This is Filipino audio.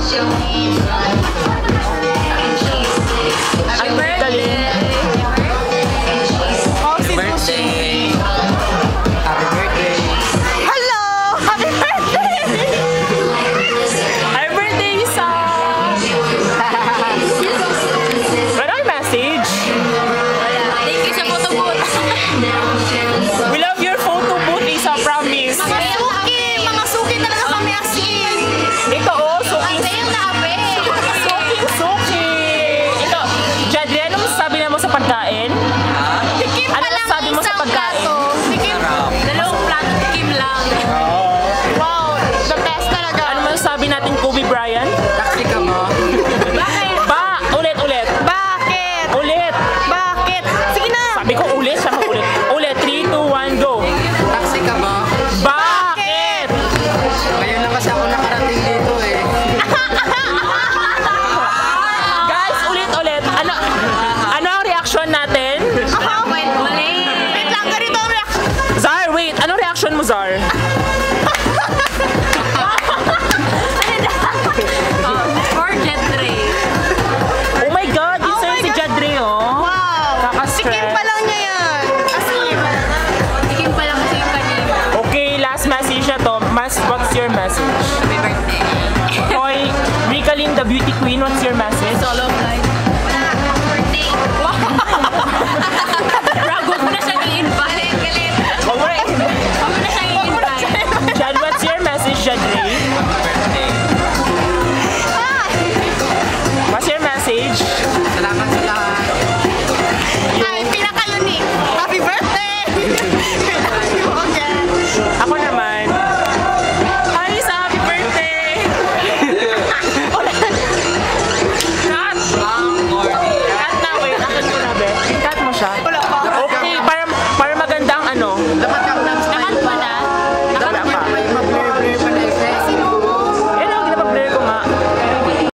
Happy birthday! Happy birthday! Happy birthday! Hello! Happy birthday! Happy birthday, Isa! Wala yung message? Thank you sa photo booth. We love your photo booth, Isa, promise. Mga suki talaga kami asin. Ito, oh, suki. Suki! Ito, Jadri, ano masasabi na mo sa pagkain? Tikim Ano pa lang masasabi mo sa isang pagkain? plato. Tikim. Dalawang plato, tikim lang. Wow, the best talaga. Ano masasabi natin, Kobe Bryant? Taxi ka mo? Bakit? Ulit. Bakit? Ulit. Bakit? Sige na. Sabi ko ulit, siya mag-ulit. Ulit, 3, 2, 1, go. Taxi ka mo? Bakit? Ngayon lang kasi ako nakarating dito eh. Guys, ulit. Ano ang reaction natin? Wait lang, ganito ang reaction. Zar, wait. Anong reaction mo, Zar?